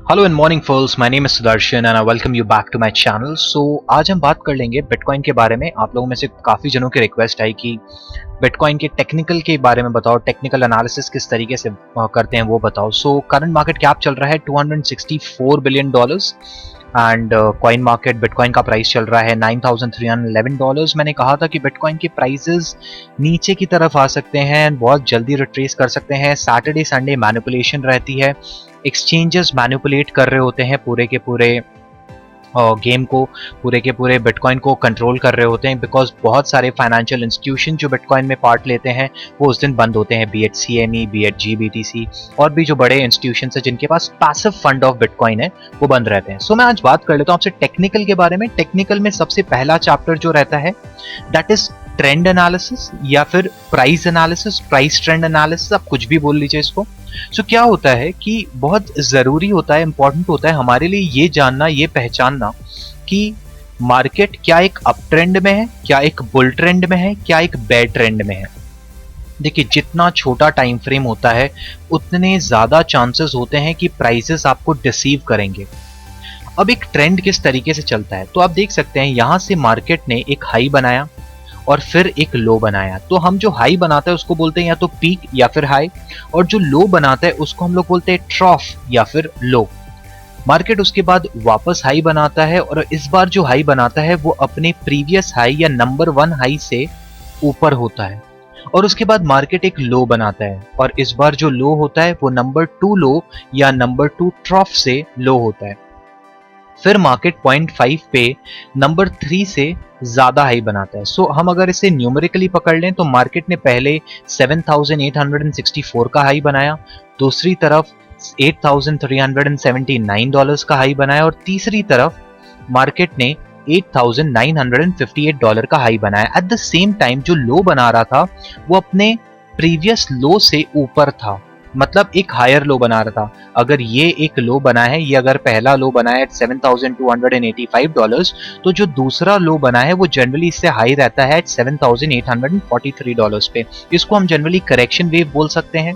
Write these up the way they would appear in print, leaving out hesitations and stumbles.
Hello and morning folks, my name is Sudarshan and I welcome you back to my channel. So आज हम बात कर लेंगे bitcoin के बारे में। आप लोगों में से काफ़ी जनों की रिक्वेस्ट आई कि बिटकॉइन के टेक्निकल के बारे में बताओ, टेक्निकल एनालिसिस किस तरीके से करते हैं वो बताओ। सो करंट मार्केट कैप चल रहा है $264 billion and coin market bitcoin का प्राइस चल रहा है $9,311। मैंने कहा था कि बिटकॉइन के प्राइसेस नीचे की तरफ आ सकते हैं एंड बहुत जल्दी रिट्रेस कर सकते हैं। सैटरडे संडे मैनिपुलेशन रहती है, एक्सचेंजेस मैनिपुलेट कर रहे होते हैं पूरे के पूरे गेम को, पूरे के पूरे बिटकॉइन को कंट्रोल कर रहे होते हैं, बिकॉज बहुत सारे फाइनेंशियल इंस्टीट्यूशन जो बिटकॉइन में पार्ट लेते हैं वो उस दिन बंद होते हैं, be it CME, be it GBTC और भी जो बड़े इंस्टीट्यूशन है जिनके पास पैसिव फंड ऑफ बिटकॉइन है वो बंद रहते हैं। सो मैं आज बात कर लेता हूँ आपसे टेक्निकल के बारे में। टेक्निकल में सबसे पहला चैप्टर जो रहता है दैट इज ट्रेंड एनालिसिस या फिर price analysis, price trend analysis, आप कुछ भी बोल लीजिए इसको। सो क्या होता है कि बहुत जरूरी होता है, इंपॉर्टेंट होता है हमारे लिए ये जानना, ये पहचानना कि मार्केट क्या एक अप ट्रेंड में है, क्या एक बुल ट्रेंड में है, क्या एक बेयर ट्रेंड में है। देखिए, जितना छोटा टाइम फ्रेम होता है उतने ज्यादा चांसेस होते हैं कि प्राइसेस आपको डिसीव करेंगे। अब एक ट्रेंड किस तरीके से चलता है तो आप देख सकते हैं, यहां से मार्केट ने एक हाई बनाया और फिर एक लो बनाया। तो हम जो हाई बनाता है उसको बोलते हैं या तो पीक या फिर हाई, और जो लो बनाता है उसको हम लोग बोलते हैं ट्रॉफ या फिर लो। मार्केट उसके बाद वापस हाई बनाता है और इस बार जो हाई बनाता है वो अपने प्रीवियस हाई या नंबर 1 हाई से ऊपर होता है, और उसके बाद मार्केट एक लो बनाता है और इस बार जो लो होता है वो नंबर 2 लो या नंबर 2 ट्रॉफ से लो होता है। फिर मार्केट 0.5 पे नंबर 3 से ज्यादा हाई बनाता है। सो हम अगर इसे न्यूमेरिकली पकड़ लें तो मार्केट ने पहले 7,864 का हाई बनाया, दूसरी तरफ $8,379 का हाई बनाया और तीसरी तरफ मार्केट ने $8,958 का हाई बनाया। एट द सेम टाइम जो लो बना रहा था वो अपने प्रीवियस लो से ऊपर था, मतलब एक हायर लो बना रहा था। अगर ये एक लो बना है, ये अगर पहला लो बना है $7,285, तो जो दूसरा लो बना है वो जनरली इससे हाई रहता है $7,843 पे। इसको हम जनरली करेक्शन वेव बोल सकते हैं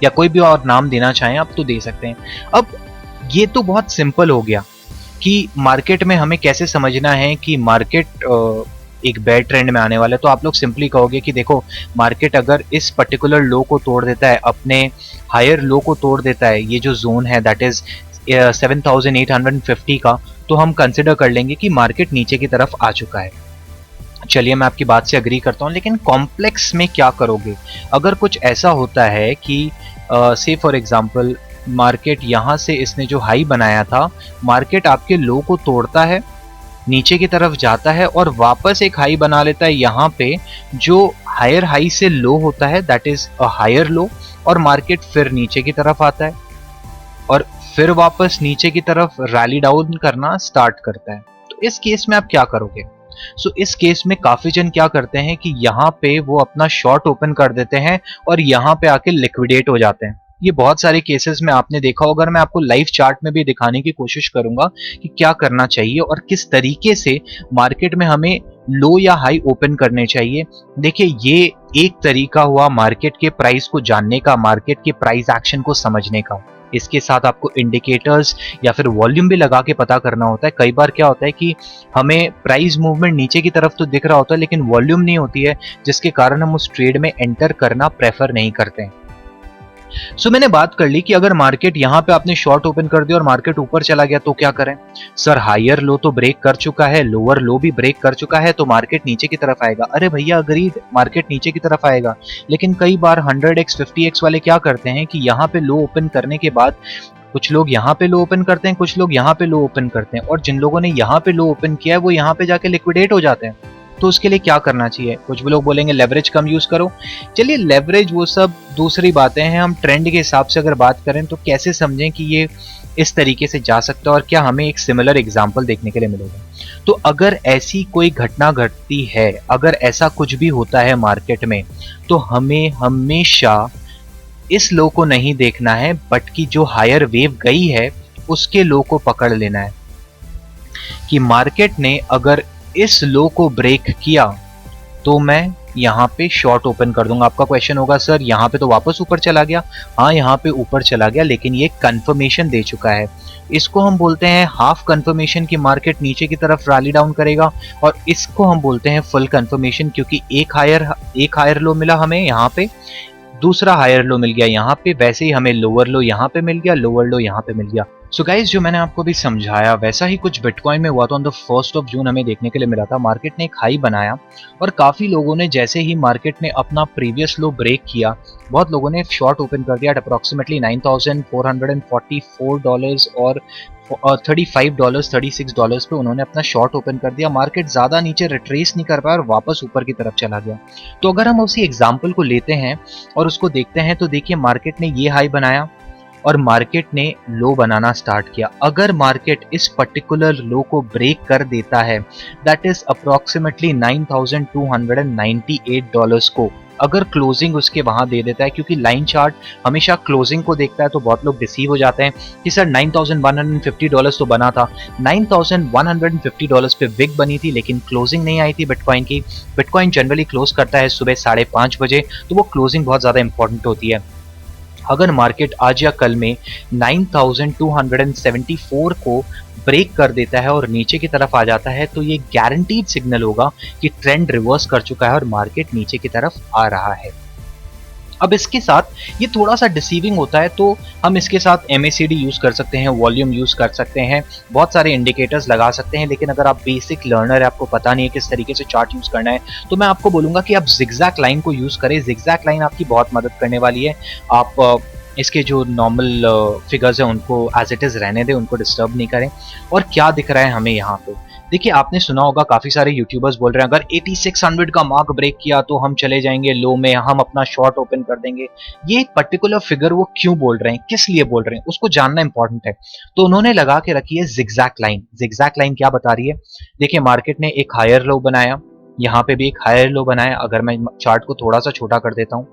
या कोई भी और नाम देना चाहें आप तो दे सकते हैं। अब ये तो बहुत सिंपल हो गया कि मार्केट में हमें कैसे समझना है कि मार्केट एक बेयर ट्रेंड में आने वाला है। तो आप लोग सिंपली कहोगे कि देखो, मार्केट अगर इस पर्टिकुलर लो को तोड़ देता है, अपने हायर लो को तोड़ देता है, ये जो जोन है दैट इज 7,850 का, तो हम कंसिडर कर लेंगे कि मार्केट नीचे की तरफ आ चुका है। चलिए, मैं आपकी बात से अग्री करता हूं, लेकिन कॉम्प्लेक्स में क्या करोगे अगर कुछ ऐसा होता है कि से फॉर एग्जांपल मार्केट यहां से इसने जो हाई बनाया था, मार्केट आपके लो को तोड़ता है, नीचे की तरफ जाता है और वापस एक हाई बना लेता है यहाँ पे, जो हायर हाई से लो होता है that is a higher low, और मार्केट फिर नीचे की तरफ आता है और फिर वापस नीचे की तरफ रैली डाउन करना स्टार्ट करता है। तो इस केस में आप क्या करोगे? सो इस केस में काफी जन क्या करते हैं कि यहाँ पे वो अपना शॉर्ट ओपन कर देते हैं और यहाँ पे आके लिक्विडेट हो जाते हैं। ये बहुत सारे केसेस में आपने देखा होगा, मैं आपको लाइव चार्ट में भी दिखाने की कोशिश करूंगा कि क्या करना चाहिए और किस तरीके से मार्केट में हमें लो या हाई ओपन करने चाहिए। देखिए, ये एक तरीका हुआ मार्केट के प्राइस को जानने का, मार्केट के प्राइस एक्शन को समझने का। इसके साथ आपको इंडिकेटर्स या फिर वॉल्यूम भी लगा के पता करना होता है। कई बार क्या होता है कि हमें प्राइस मूवमेंट नीचे की तरफ तो दिख रहा होता है लेकिन वॉल्यूम नहीं होती है, जिसके कारण हम उस ट्रेड में एंटर करना प्रेफर नहीं करते हैं। सो मैंने बात कर ली कि अगर मार्केट यहाँ पे आपने शॉर्ट ओपन कर दिया और मार्केट ऊपर चला गया तो क्या करें? सर, हायर लो तो ब्रेक कर चुका है, लोअर लो भी ब्रेक कर चुका है, तो मार्केट नीचे की तरफ आएगा। अरे भैया, अग्रीड, मार्केट नीचे की तरफ आएगा, लेकिन कई बार 100x 50x वाले क्या करते हैं कि यहाँ पे लो ओपन करने के बाद कुछ लोग यहाँ पे लो ओपन करते हैं, कुछ लोग यहाँ पे लो ओपन करते हैं, और जिन लोगों ने यहाँ पे लो ओपन किया है वो यहाँ पे जाके लिक्विडेट हो जाते हैं। तो उसके लिए क्या करना चाहिए? कुछ भी लोग बोलेंगे लेवरेज कम यूज करो। चलिए, लेवरेज वो सब दूसरी बातें हैं। हम ट्रेंड के हिसाब से अगर बात करें तो कैसे समझें कि ये इस तरीके से जा सकता है और क्या हमें एक सिमिलर एग्जांपल देखने के लिए मिलेगा। तो अगर ऐसी कोई घटना घटती है, अगर ऐसा कुछ भी होता है मार्केट में, तो हमें हमेशा इस लो को नहीं देखना है, बट कि जो हायर वेव गई है उसके लो को पकड़ लेना है कि मार्केट ने अगर इस लो को ब्रेक किया तो मैं यहाँ पे शॉर्ट ओपन कर दूंगा। आपका क्वेश्चन होगा सर यहाँ पे तो वापस ऊपर चला गया। हाँ, यहाँ पे ऊपर चला गया, लेकिन ये कंफर्मेशन दे चुका है। इसको हम बोलते हैं हाफ कंफर्मेशन की मार्केट नीचे की तरफ रैली डाउन करेगा, और इसको हम बोलते हैं फुल कंफर्मेशन, क्योंकि एक हायर लो मिला हमें यहाँ पे, दूसरा हायर लो मिल गया यहाँ पे, वैसे ही हमें लोअर लो यहाँ पे मिल गया, लोअर लो यहाँ पे मिल गया। सो गाइज, जो मैंने आपको भी समझाया वैसा ही कुछ बिटकॉइन में हुआ था। On the 1st of June हमें देखने के लिए मिला था, मार्केट ने एक हाई बनाया और काफी लोगों ने जैसे ही मार्केट ने अपना प्रीवियस लो ब्रेक किया, बहुत लोगों ने शॉर्ट ओपन कर दिया एट अप्रोक्सीमेटली $9,444 और $35 $36 पे उन्होंने अपना शॉर्ट ओपन कर दिया। मार्केट ज्यादा नीचे रिट्रेस नहीं कर पाया और वापस ऊपर की तरफ चला गया। तो अगर हम उसी एग्जांपल को लेते हैं और उसको देखते हैं, तो देखिए मार्केट ने ये हाई बनाया और मार्केट ने लो बनाना स्टार्ट किया। अगर मार्केट इस पर्टिकुलर लो को ब्रेक कर देता है, दैट इज अप्रोक्सीमेटली $9,298 को, अगर क्लोजिंग उसके वहां दे देता है, क्योंकि लाइन चार्ट हमेशा क्लोजिंग को देखता है, तो बहुत लोग डिसीव हो जाते हैं कि सर $9,150 तो बना था। $9,150 पे विग बनी थी, लेकिन क्लोजिंग नहीं आई थी बिटकॉइन की। बिटकॉइन जनरली क्लोज करता है सुबह 5:30 बजे, तो वो क्लोजिंग बहुत ज्यादा इंपॉर्टेंट होती है। अगर मार्केट आज या कल में 9,274 को ब्रेक कर देता है और नीचे की तरफ आ जाता है, तो ये गारंटीड सिग्नल होगा कि ट्रेंड रिवर्स कर चुका है और मार्केट नीचे की तरफ आ रहा है। अब इसके साथ ये थोड़ा सा डिसीविंग होता है, तो हम इसके साथ MACD यूज कर सकते हैं, वॉल्यूम यूज कर सकते हैं, बहुत सारे इंडिकेटर्स लगा सकते हैं। लेकिन अगर आप बेसिक लर्नर है, आपको पता नहीं है किस तरीके से चार्ट यूज करना है, तो मैं आपको बोलूंगा कि आप जिगजैग लाइन को यूज करें। जिगजैग लाइन आपकी बहुत मदद करने वाली है। आप इसके जो नॉर्मल फिगर्स हैं उनको एज इट इज रहने दें, उनको डिस्टर्ब नहीं करें। और क्या दिख रहा है हमें यहाँ पे, देखिए आपने सुना होगा काफी सारे यूट्यूबर्स बोल रहे हैं अगर 8600 का मार्क ब्रेक किया तो हम चले जाएंगे लो में, हम अपना शॉर्ट ओपन कर देंगे। ये पर्टिकुलर फिगर वो क्यों बोल रहे हैं, किस लिए बोल रहे हैं, उसको जानना इंपॉर्टेंट है। तो उन्होंने लगा के रखी है जिगजैग लाइन। जिगजैग लाइन क्या बता रही है, देखिए मार्केट ने एक हायर लो बनाया, यहाँ पे भी एक हायर लो बनाया। अगर मैं चार्ट को थोड़ा सा छोटा कर देता हूँ,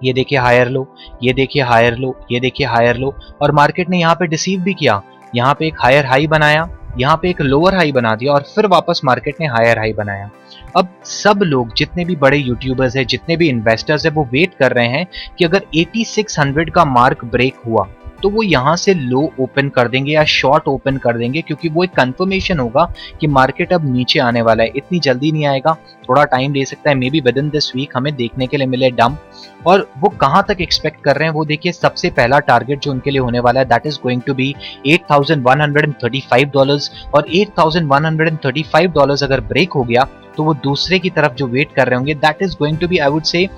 ये देखिए हायर लो, ये देखिए हायर लो, ये देखिए हायर लो, और मार्केट ने यहाँ पे डिसीव भी किया। यहाँ पे एक हायर हाई बनाया, यहाँ पे एक लोअर हाई बना दिया, और फिर वापस मार्केट ने हायर हाई बनाया। अब सब लोग, जितने भी बड़े यूट्यूबर्स हैं, जितने भी इन्वेस्टर्स हैं, वो वेट कर रहे हैं कि अगर 8600 का मार्क ब्रेक हुआ तो वो यहाँ से लो ओपन कर देंगे या शॉर्ट ओपन कर देंगे, क्योंकि वो एक कंफर्मेशन होगा कि मार्केट अब नीचे आने वाला है। इतनी जल्दी नहीं आएगा, थोड़ा टाइम ले सकता है, maybe within this week हमें देखने के लिए मिले डंप। और वो कहाँ तक एक्सपेक्ट कर रहे हैं, वो देखिए सबसे पहला टारगेट जो उनके लिए होने वाला है that is going to be $8,135, और $8,135 अगर ब्रेक हो गया तो वो दूसरे की तरफ जो वेट कर रहे होंगे that is going to be, I would say,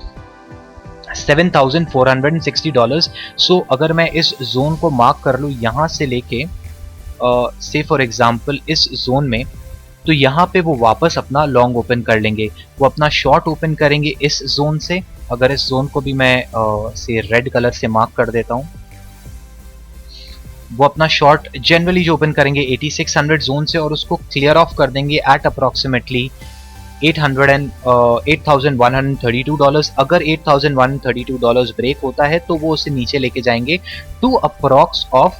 $7,460। सो अगर मैं इस जोन को मार्क कर लूँ यहाँ से लेके से फॉर एग्जांपल इस जोन में, तो यहाँ पे वो वापस अपना लॉन्ग ओपन कर लेंगे, वो अपना शॉर्ट ओपन करेंगे इस जोन से। अगर इस जोन को भी मैं से रेड कलर से मार्क कर देता हूँ, वो अपना शॉर्ट जनरली जो ओपन करेंगे 8600 जोन से, और उसको क्लियर ऑफ कर देंगे एट अप्रोक्सीमेटली $8,132। अगर $8,132 ब्रेक होता है तो वो उसे नीचे लेके जाएंगे to approx of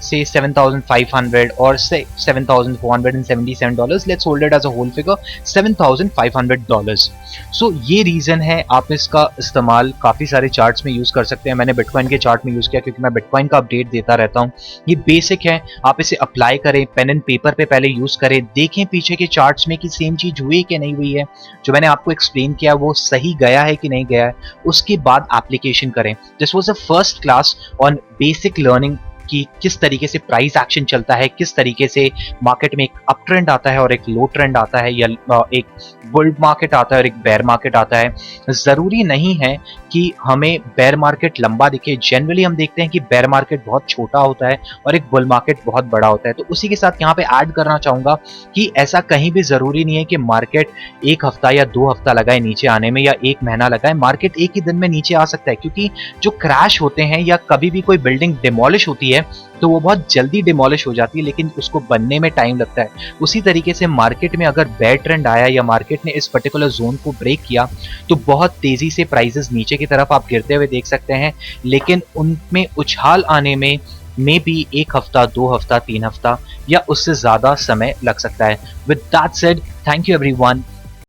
say 7,500 or say $7,477. let's hold it as a whole figure, $7,500. so ये रीजन है, आप इसका इस्तेमाल काफी सारे चार्ट्स में यूज कर सकते हैं। मैंने बिटकॉइन के चार्ट में यूज किया क्योंकि मैं बिटकॉइन का अपडेट देता रहता हूँ। ये बेसिक है, आप इसे अप्लाई करें, पेन एंड पेपर पे पहले यूज करें, देखें पीछे के चार्ट्स में कि सेम चीज हुई कि नहीं हुई है, जो मैंने आपको एक्सप्लेन किया वो सही गया है कि नहीं गया है, उसके बाद एप्लीकेशन करें। This was a first class on basic learning कि किस तरीके से प्राइस एक्शन चलता है, किस तरीके से मार्केट में एक अप ट्रेंड आता है और एक लो ट्रेंड आता है, या एक बुल मार्केट आता है और एक बेयर मार्केट आता है। जरूरी नहीं है कि हमें बेयर मार्केट लंबा दिखे, जनरली हम देखते हैं कि बेयर मार्केट बहुत छोटा होता है और एक बुल मार्केट बहुत बड़ा होता है। तो उसी के साथ यहाँ पे ऐड करना चाहूंगा कि ऐसा कहीं भी जरूरी नहीं है कि मार्केट एक हफ्ता या 2 हफ्ता लगाए नीचे आने में, या 1 महीना लगाए। मार्केट एक ही दिन में नीचे आ सकता है, क्योंकि जो क्रैश होते हैं या कभी भी कोई बिल्डिंग डिमोलिश होती है तो वो बहुत जल्दी डिमोलिश हो जाती है, लेकिन उसको बनने में टाइम लगता है। उसी तरीके से मार्केट में अगर बेयर ट्रेंड आया या मार्केट ने इस पर्टिकुलर जोन को ब्रेक किया तो बहुत तेजी से प्राइसेस नीचे की तरफ आप गिरते हुए देख सकते हैं, लेकिन उनमें उछाल आने में मे बी 1 हफ्ता, 2 हफ्ता, 3 हफ्ता या उससे ज्यादा समय लग सकता है। With that said, thank you everyone.